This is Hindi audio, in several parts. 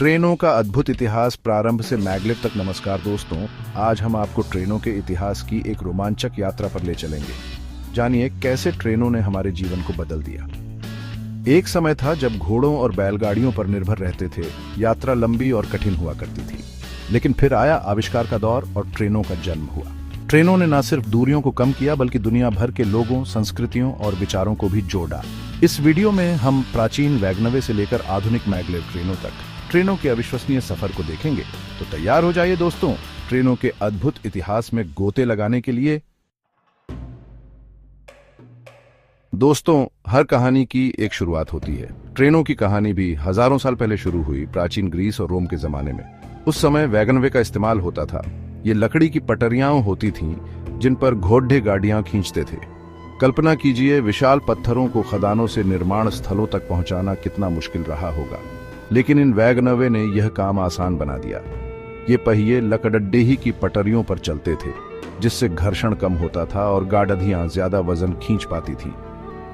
ट्रेनों का अद्भुत इतिहास प्रारंभ से मैगलेव तक। नमस्कार दोस्तों, आज हम आपको ट्रेनों के इतिहास की एक रोमांचक यात्रा पर ले चलेंगे। जानिए कैसे ट्रेनों ने हमारे जीवन को बदल दिया। एक समय था जब घोड़ों और बैलगाड़ियों पर निर्भर रहते थे। यात्रा लंबी और कठिन हुआ करती थी, लेकिन फिर आया आविष्कार का दौर और ट्रेनों का जन्म हुआ। ट्रेनों ने न सिर्फ दूरियों को कम किया बल्कि दुनिया भर के लोगों, संस्कृतियों और विचारों को भी जोड़ा। इस वीडियो में हम प्राचीन वैगनवे से लेकर आधुनिक मैगलेव ट्रेनों तक ट्रेनों के अविश्वसनीय सफर को देखेंगे। तो तैयार हो जाइए दोस्तों, ट्रेनों के अद्भुत इतिहास में गोते लगाने के लिए। दोस्तों, हर कहानी की एक शुरुआत होती है। ट्रेनों की कहानी भी हजारों साल पहले शुरू हुई, प्राचीन ग्रीस और रोम के जमाने में। उस समय वैगनवे का इस्तेमाल होता था। ये लकड़ी की पटरियां होती थीं, जिन पर घोड़े गाड़ियां खींचते थे। कल्पना कीजिए, विशाल पत्थरों को खदानों से निर्माण स्थलों तक पहुंचाना कितना मुश्किल रहा होगा, लेकिन इन वैगनवे ने यह काम आसान बना दिया। ये पहिए लकड़ड्डेही की पटरियों पर चलते थे, जिससे घर्षण कम होता था और गाड़ियां ज्यादा वजन खींच पाती थी।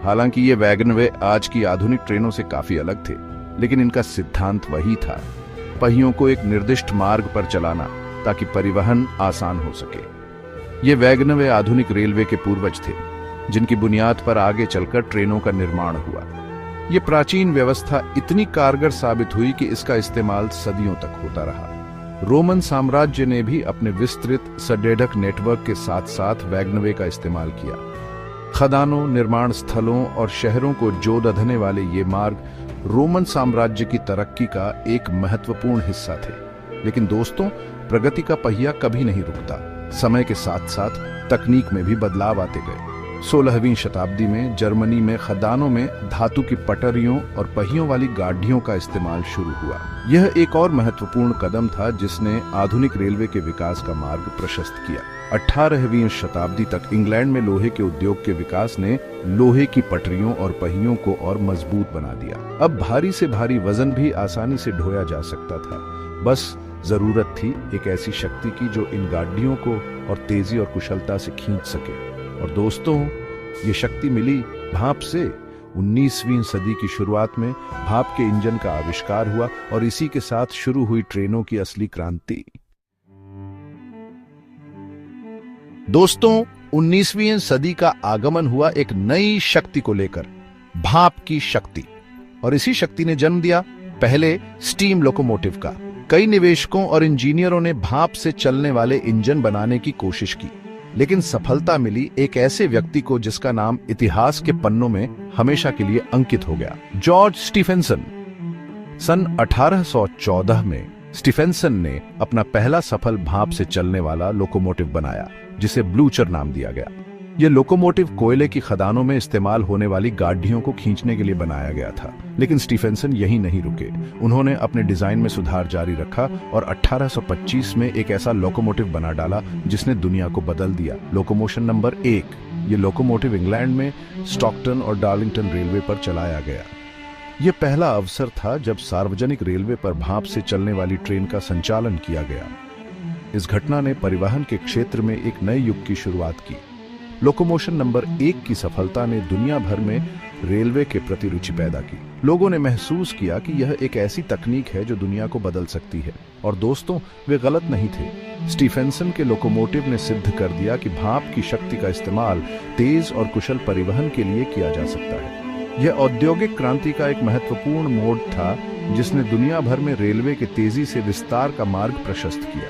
हालांकि ये वैगनवे आज की आधुनिक ट्रेनों से काफी अलग थे, लेकिन इनका सिद्धांत वही था, पहियों को एक निर्दिष्ट मार्ग पर चलाना ताकि परिवहन आसान हो सके। ये वैगनवे आधुनिक रेलवे के पूर्वज थे, जिनकी बुनियाद पर आगे चलकर ट्रेनों का निर्माण हुआ। ये प्राचीन व्यवस्था इतनी कारगर साबित हुई कि इसका इस्तेमाल सदियों तक होता रहा। रोमन साम्राज्य ने भी अपने विस्तृत सड़क नेटवर्क के साथ साथ वैगनवे का इस्तेमाल किया। खदानों, निर्माण स्थलों और शहरों को जोड़ने वाले ये मार्ग रोमन साम्राज्य की तरक्की का एक महत्वपूर्ण हिस्सा थे। लेकिन दोस्तों, प्रगति का पहिया कभी नहीं रुकता। समय के साथ साथ तकनीक में भी बदलाव आते गए। 16वीं शताब्दी में जर्मनी में खदानों में धातु की पटरियों और पहियों वाली गाड़ियों का इस्तेमाल शुरू हुआ। यह एक और महत्वपूर्ण कदम था जिसने आधुनिक रेलवे के विकास का मार्ग प्रशस्त किया। 18वीं शताब्दी तक इंग्लैंड में लोहे के उद्योग के विकास ने लोहे की पटरियों और पहियों को और मजबूत बना दिया। अब भारी से भारी वजन भी आसानी से ढोया जा सकता था। बस जरूरत थी एक ऐसी शक्ति की जो इन गाड़ियों को और तेजी और कुशलता से खींच सके। और दोस्तों, ये शक्ति मिली भाप से। 19वीं सदी की शुरुआत में भाप के इंजन का आविष्कार हुआ और इसी के साथ शुरू हुई ट्रेनों की असली क्रांति। दोस्तों, 19वीं सदी का आगमन हुआ एक नई शक्ति को लेकर, भाप की शक्ति। और इसी शक्ति ने जन्म दिया पहले स्टीम लोकोमोटिव का। कई निवेशकों और इंजीनियरों ने भाप से चलने वाले इंजन बनाने की कोशिश की, लेकिन सफलता मिली एक ऐसे व्यक्ति को जिसका नाम इतिहास के पन्नों में हमेशा के लिए अंकित हो गया, जॉर्ज स्टीफेंसन। सन 1814 में स्टीफेंसन ने अपना पहला सफल भाप से चलने वाला लोकोमोटिव बनाया, जिसे ब्लूचर नाम दिया गया। यह लोकोमोटिव कोयले की खदानों में इस्तेमाल होने वाली गाड़ियों को खींचने के लिए बनाया गया था। लेकिन स्टीफेंसन यहीं नहीं रुके। उन्होंने अपने डिजाइन में सुधार जारी रखा और 1825 में एक ऐसा लोकोमोटिव बना डाला जिसने दुनिया को बदल दिया, लोकोमोशन नंबर 1। ये लोकोमोटिव इंग्लैंड में स्टॉकटन और डार्लिंगटन रेलवे पर चलाया गया। यह पहला अवसर था जब सार्वजनिक रेलवे पर भाप से चलने वाली ट्रेन का संचालन किया गया। इस घटना ने परिवहन के क्षेत्र में एक नए युग की शुरुआत की। लोकोमोशन नंबर 1 की सफलता ने दुनिया भर में रेलवे के प्रति रुचि पैदा की। लोगों ने महसूस किया कि यह एक ऐसी तकनीक है जो दुनिया को बदल सकती है। और दोस्तों, वे गलत नहीं थे। स्टीफेंसन के लोकोमोटिव ने सिद्ध कर दिया कि भाप की शक्ति का इस्तेमाल तेज और कुशल परिवहन के लिए किया जा सकता है। यह औद्योगिक क्रांति का एक महत्वपूर्ण मोड़ था जिसने दुनिया भर में रेलवे के तेजी से विस्तार का मार्ग प्रशस्त किया।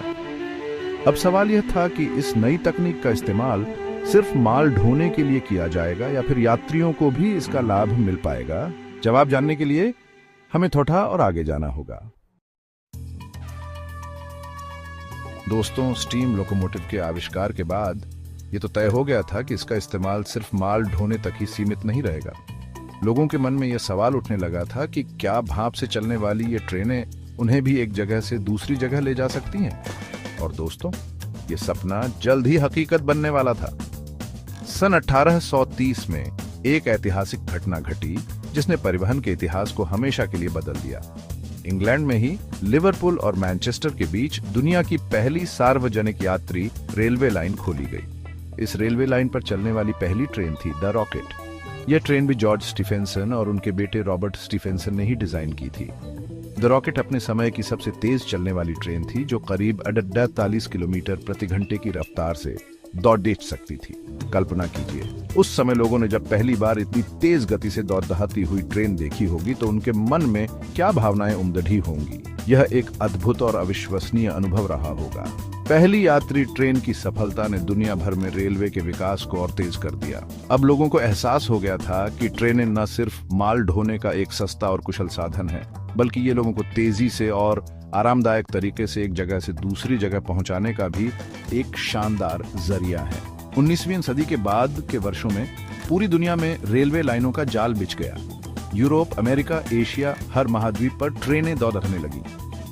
अब सवाल यह था कि इस नई तकनीक का इस्तेमाल सिर्फ माल ढोने के लिए किया जाएगा या फिर यात्रियों को भी इसका लाभ मिल पाएगा। जवाब जानने के लिए हमें थोड़ा और आगे जाना होगा। दोस्तों, स्टीम लोकोमोटिव के आविष्कार के बाद ये तो तय हो गया था कि इसका इस्तेमाल सिर्फ माल ढोने तक ही सीमित नहीं रहेगा। लोगों के मन में यह सवाल उठने लगा था कि क्या भाप से चलने वाली ये ट्रेनें उन्हें भी एक जगह से दूसरी जगह ले जा सकती हैं। और दोस्तों, ये सपना जल्द ही हकीकत बनने वाला था। सन 1830 में एक ऐतिहासिक घटना घटी जिसने परिवहन के इतिहास को हमेशा के लिए बदल दिया। इंग्लैंड में ही लिवरपूल और मैनचेस्टर के बीच दुनिया की पहली सार्वजनिक यात्री रेलवे लाइन खोली गई। इस रेलवे लाइन पर चलने वाली पहली ट्रेन थी द रॉकेट। यह ट्रेन भी जॉर्ज स्टीफेंसन और उनके बेटे रॉबर्ट स्टीफेंसन ने ही डिजाइन की थी। द रॉकेट अपने समय की सबसे तेज चलने वाली ट्रेन थी, जो करीब 48 किलोमीटर प्रति घंटे की रफ्तार से दौड़ सकती थी। कल्पना कीजिए, उस समय लोगों ने जब पहली बार इतनी तेज गति से दौड़ती हुई ट्रेन देखी होगी तो उनके मन में क्या भावनाएं उमड़ होंगी। यह एक अद्भुत और अविश्वसनीय अनुभव रहा होगा। पहली यात्री ट्रेन की सफलता ने दुनिया भर में रेलवे के विकास को और तेज कर दिया। अब लोगों को एहसास हो गया था कि ट्रेनें न सिर्फ माल ढोने का एक सस्ता और कुशल साधन है, बल्कि ये लोगों को तेजी से और आरामदायक तरीके से एक जगह से दूसरी जगह पहुंचाने का भी एक शानदार जरिया है। 19वीं सदी के बाद के वर्षों में पूरी दुनिया में रेलवे लाइनों का जाल बिछ गया। यूरोप, अमेरिका, एशिया, हर महाद्वीप पर ट्रेनें दौड़ने लगी।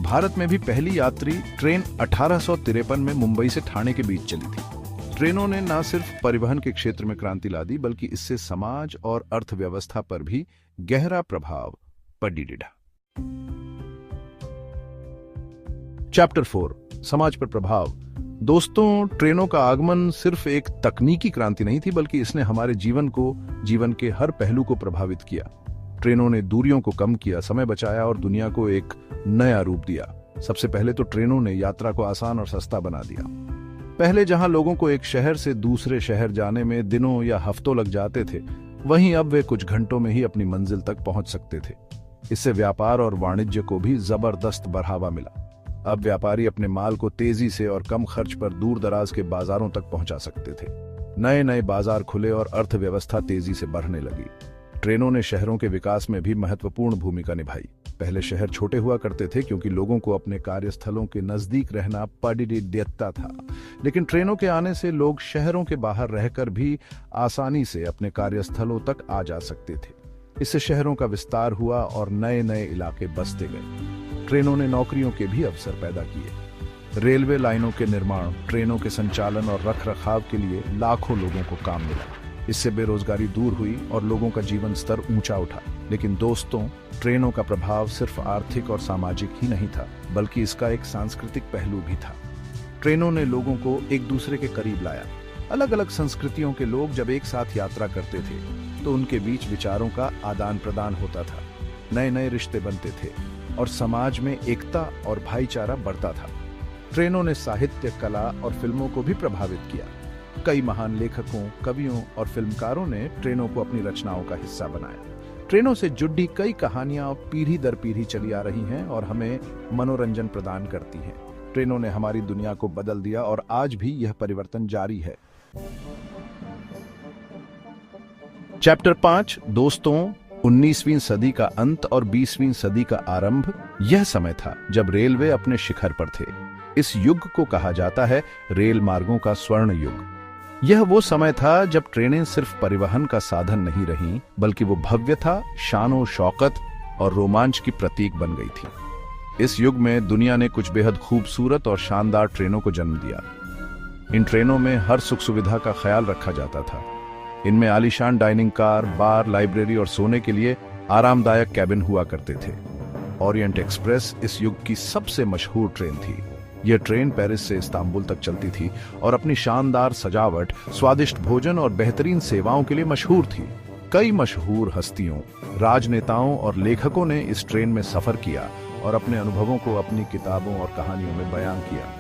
भारत में भी पहली यात्री ट्रेन 1853 में मुंबई से ठाणे के बीच चली थी। ट्रेनों ने न सिर्फ परिवहन के क्षेत्र में क्रांति ला दी, बल्कि इससे समाज और अर्थव्यवस्था पर भी गहरा प्रभाव पड़ी। चैप्टर 4, समाज पर प्रभाव। दोस्तों, ट्रेनों का आगमन सिर्फ एक तकनीकी क्रांति नहीं थी, बल्कि इसने हमारे जीवन के हर पहलू को प्रभावित किया। ट्रेनों ने दूरियों को कम किया, समय बचाया और दुनिया को एक नया रूप दिया। सबसे पहले तो ट्रेनों ने यात्रा को आसान और सस्ता बना दिया। पहले जहां लोगों को एक शहर से दूसरे शहर जाने में दिनों या हफ्तों लग जाते थे, वहीं अब वे कुछ घंटों में ही अपनी मंजिल तक पहुंच सकते थे। इससे व्यापार और वाणिज्य को भी जबरदस्त बढ़ावा मिला। अब व्यापारी अपने माल को तेजी से और कम खर्च पर दूर दराज के बाजारों तक पहुंचा सकते थे। नए नए बाजार खुले और अर्थव्यवस्था तेजी से बढ़ने लगी। ट्रेनों ने शहरों के विकास में भी महत्वपूर्ण भूमिका निभाई। पहले शहर छोटे हुआ करते थे क्योंकि लोगों को अपने कार्यस्थलों के नजदीक रहना पड़ता था, लेकिन ट्रेनों के आने से लोग शहरों के बाहर रहकर भी आसानी से अपने कार्यस्थलों तक आ जा सकते थे। इससे शहरों का विस्तार हुआ और नए नए इलाके बसते गए। ट्रेनों ने नौकरियों के भी अवसर पैदा किए। रेलवे लाइनों के निर्माण, ट्रेनों के संचालन और रखरखाव के लिए लाखों लोगों को काम मिला। इससे बेरोजगारी दूर हुई और लोगों का जीवन स्तर ऊंचा उठा। लेकिन दोस्तों, ट्रेनों का प्रभाव सिर्फ आर्थिक और सामाजिक ही नहीं था, बल्कि इसका एक सांस्कृतिक पहलू भी था। ट्रेनों ने लोगों को एक दूसरे के करीब लाया। अलग अलग संस्कृतियों के लोग जब एक साथ यात्रा करते थे तो उनके बीच विचारों का आदान प्रदान होता था, नए नए रिश्ते बनते थे और समाज में एकता और भाईचारा बढ़ता था। ट्रेनों ने साहित्य, कला और फिल्मों को भी प्रभावित किया। कई महान लेखकों, कवियों और फिल्मकारों ने ट्रेनों को अपनी रचनाओं का हिस्सा बनाया। ट्रेनों से जुड़ी कई कहानियां पीढ़ी दर पीढ़ी चली आ रही हैं और हमें मनोरंजन प्रदान करती हैं। ट्रेनों ने हमारी दुनिया को बदल दिया और आज भी यह परिवर्तन जारी है। चैप्टर 5, दोस्तों, 19वीं सदी का अंत और 20वीं सदी का आरंभ। यह समय था जब रेलवे अपने शिखर पर थे। इस युग को कहा जाता है रेल मार्गों का स्वर्ण युग। यह वो समय था जब ट्रेनें सिर्फ परिवहन का साधन नहीं रहीं, बल्कि वो भव्यता, शान शौकत और रोमांच की प्रतीक बन गई थी। इस युग में दुनिया ने कुछ बेहद खूबसूरत और शानदार ट्रेनों को जन्म दिया। इन ट्रेनों में हर सुख सुविधा का ख्याल रखा जाता था। इनमें आलीशान डाइनिंग कार, बार, लाइब्रेरी और सोने के लिए आरामदायक कैबिन हुआ करते थे। ओरिएंट एक्सप्रेस इस युग की सबसे मशहूर ट्रेन थी। यह ट्रेन पेरिस से इस्तांबुल तक चलती थी और अपनी शानदार सजावट, स्वादिष्ट भोजन और बेहतरीन सेवाओं के लिए मशहूर थी। कई मशहूर हस्तियों, राजनेताओं और लेखकों ने इस ट्रेन में सफर किया और अपने अनुभवों को अपनी किताबों और कहानियों में बयां किया।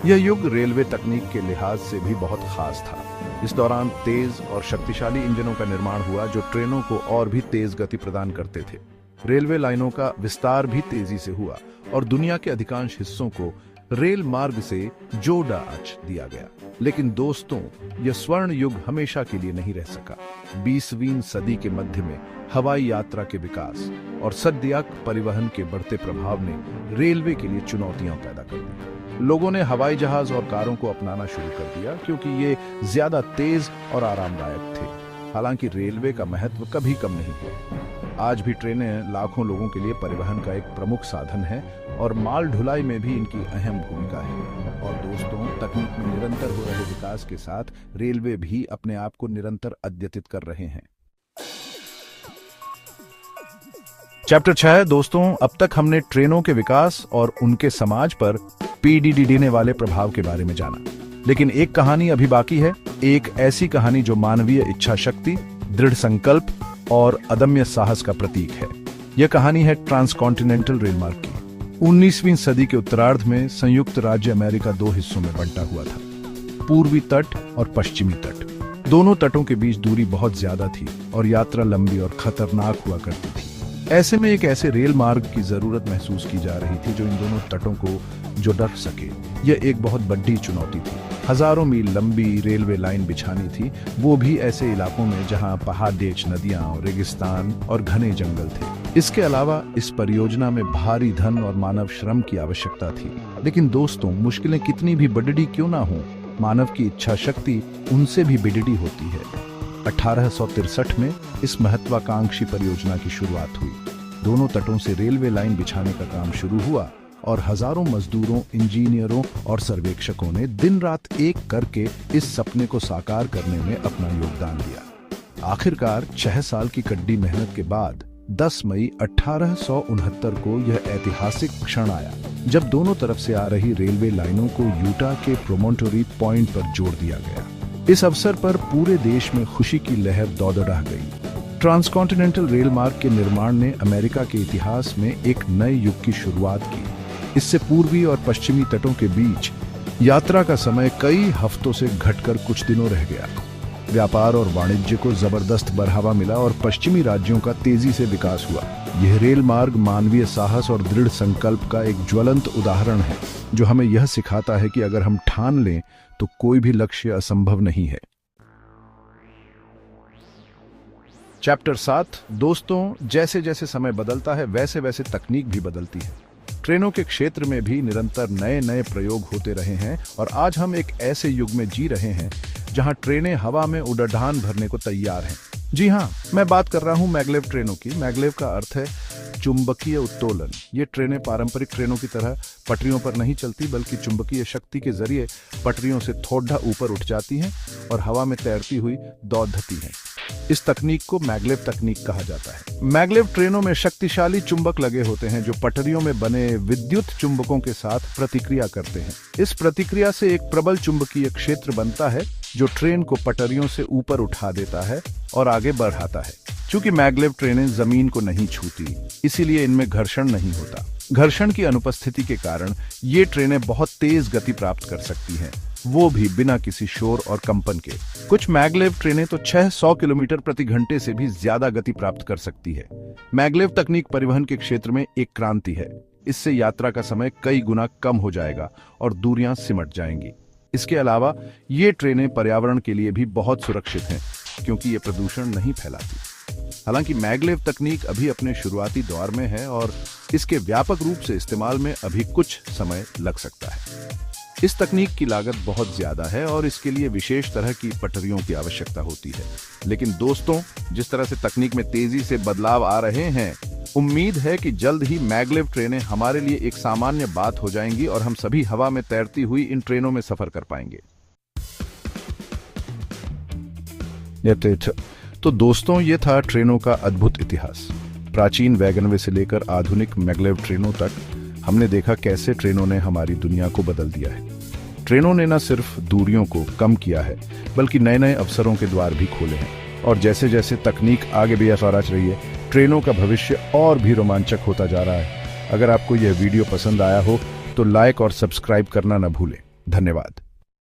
यह युग रेलवे तकनीक के लिहाज से भी बहुत खास था। इस दौरान तेज और शक्तिशाली इंजनों का निर्माण हुआ जो ट्रेनों को और भी तेज गति प्रदान करते थे। रेलवे लाइनों का विस्तार भी तेजी से हुआ और दुनिया के अधिकांश हिस्सों को रेल मार्ग से जोड़ा दिया गया। लेकिन दोस्तों, यह स्वर्ण युग हमेशा के लिए नहीं रह सका। 20वीं सदी के मध्य में हवाई यात्रा के विकास और सड़क परिवहन के बढ़ते प्रभाव ने रेलवे के लिए चुनौतियां पैदा कर दी। लोगों ने हवाई जहाज और कारों को अपनाना शुरू कर दिया क्योंकि ये ज्यादा तेज और आरामदायक थे। हालांकि रेलवे का महत्व कभी कम नहीं हुआ। आज भी ट्रेनें लाखों लोगों के लिए परिवहन का एक प्रमुख साधन है और माल ढुलाई में भी इनकी अहम भूमिका है। और दोस्तों, तकनीक में निरंतर हो रहे विकास के साथ रेलवे भी अपने आप को निरंतर अद्यतित कर रहे हैं। चैप्टर 6, दोस्तों, अब तक हमने ट्रेनों के विकास और उनके समाज पर पीडीडी देने वाले प्रभाव के बारे में जाना। लेकिन एक कहानी अभी बाकी है, एक ऐसी कहानी जो मानवीय इच्छा शक्ति, दृढ़ संकल्प और अदम्य साहस का प्रतीक है। यह कहानी है ट्रांसकॉन्टिनेंटल रेलमार्ग की। 19वीं सदी के उत्तरार्ध में संयुक्त राज्य अमेरिका दो हिस्सों में बंटा हुआ था, पूर्वी तट और पश्चिमी तट। दोनों तटों के बीच दूरी बहुत ज्यादा थी और यात्रा लंबी और खतरनाक हुआ करती थी। ऐसे में एक ऐसे रेल मार्ग की जरूरत महसूस की जा रही थी जो इन दोनों तटों को जोड़ सके। यह एक बहुत बड़ी चुनौती थी। हजारों मील लंबी रेलवे लाइन बिछानी थी, वो भी ऐसे इलाकों में जहां पहाड़देश, नदियां, रेगिस्तान और घने जंगल थे। इसके अलावा इस परियोजना में भारी धन और मानव श्रम की आवश्यकता थी। लेकिन दोस्तों, मुश्किलें कितनी भी बड़ी क्यों ना हो, मानव की इच्छा शक्ति उनसे भी बड़ी होती है। 1863 में इस महत्वाकांक्षी परियोजना की शुरुआत हुई। दोनों तटों से रेलवे लाइन बिछाने का काम शुरू हुआ और हजारों मजदूरों, इंजीनियरों और सर्वेक्षकों ने दिन रात एक करके इस सपने को साकार करने में अपना योगदान दिया। आखिरकार 6 साल की कड़ी मेहनत के बाद 10 मई 1869 को यह ऐतिहासिक क्षण आया जब दोनों तरफ से आ रही रेलवे लाइनों को यूटा के प्रोमोटरी पॉइंट पर जोड़ दिया गया। इस अवसर पर पूरे देश में खुशी की लहर दौड़ गई। ट्रांसकॉन्टिनेंटल रेल मार्ग के निर्माण ने अमेरिका के इतिहास में एक नए युग की शुरुआत की। इससे पूर्वी और पश्चिमी तटों के बीच यात्रा का समय कई हफ्तों से घटकर कुछ दिनों रह गया। व्यापार और वाणिज्य को जबरदस्त बढ़ावा मिला और पश्चिमी राज्यों का तेजी से विकास हुआ। यह रेल मार्ग मानवीय साहस और दृढ़ संकल्प का एक ज्वलंत उदाहरण है, जो हमें यह सिखाता है कि अगर हम ठान लें तो कोई भी लक्ष्य असंभव नहीं है। चैप्टर 7। दोस्तों, जैसे जैसे समय बदलता है वैसे वैसे तकनीक भी बदलती है। ट्रेनों के क्षेत्र में भी निरंतर नए नए प्रयोग होते रहे हैं और आज हम एक ऐसे युग में जी रहे हैं जहां ट्रेनें हवा में उड़ान भरने को तैयार हैं। जी हाँ, मैं बात कर रहा हूं मैग्लेव ट्रेनों की। मैग्लेव का अर्थ है चुंबकीय उत्तोलन। ये ट्रेनें पारंपरिक ट्रेनों की तरह पटरियों पर नहीं चलती, बल्कि चुंबकीय शक्ति के जरिए पटरियों से थोड़ा ऊपर उठ जाती हैं और हवा में तैरती हुई दौड़ती हैं। इस तकनीक को मैग्लेव तकनीक कहा जाता है। मैग्लेव ट्रेनों में शक्तिशाली चुंबक लगे होते हैं जो पटरियों में बने विद्युत चुंबकों के साथ प्रतिक्रिया करते हैं। इस प्रतिक्रिया से एक प्रबल चुंबकीय क्षेत्र बनता है जो ट्रेन को पटरियों से ऊपर उठा देता है और आगे बढ़ाता है। चूंकि मैग्लेव ट्रेनें जमीन को नहीं छूती, इसीलिए इनमें घर्षण नहीं होता। घर्षण की अनुपस्थिति के कारण ये ट्रेनें बहुत तेज गति प्राप्त कर सकती हैं, वो भी बिना किसी शोर और कंपन के। कुछ मैग्लेव ट्रेनें तो 600 किलोमीटर प्रति घंटे से भी ज्यादा गति प्राप्त कर सकती है। मैग्लेव तकनीक परिवहन के क्षेत्र में एक क्रांति है। इससे यात्रा का समय कई गुना कम हो जाएगा और दूरियां सिमट जाएंगी। इसके अलावा ये ट्रेनें पर्यावरण के लिए भी बहुत सुरक्षित हैं, क्योंकि ये प्रदूषण नहीं फैलाती। हालांकि मैग्लेव तकनीक अभी अपने शुरुआती दौर में है और इसके व्यापक रूप से इस्तेमाल में अभी कुछ समय लग सकता है। इस तकनीक की लागत बहुत ज्यादा है और इसके लिए विशेष तरह की पटरियों की आवश्यकता होती है। लेकिन दोस्तों, जिस तरह से तकनीक में तेजी से बदलाव आ रहे हैं, उम्मीद है कि जल्द ही मैग्लेव ट्रेनें हमारे लिए एक सामान्य बात हो जाएंगी और हम सभी हवा में तैरती हुई इन ट्रेनों में सफर कर पाएंगे। तो दोस्तों, ये था ट्रेनों का अद्भुत इतिहास। प्राचीन वैगनवे से लेकर आधुनिक मैग्लेव ट्रेनों तक हमने देखा कैसे ट्रेनों ने हमारी दुनिया को बदल दिया है। ट्रेनों ने न सिर्फ दूरियों को कम किया है, बल्कि नए नए अवसरों के द्वार भी खोले हैं। और जैसे जैसे तकनीक आगे भी बढ़ रही है, ट्रेनों का भविष्य और भी रोमांचक होता जा रहा है। अगर आपको यह वीडियो पसंद आया हो तो लाइक और सब्सक्राइब करना न भूलें। धन्यवाद।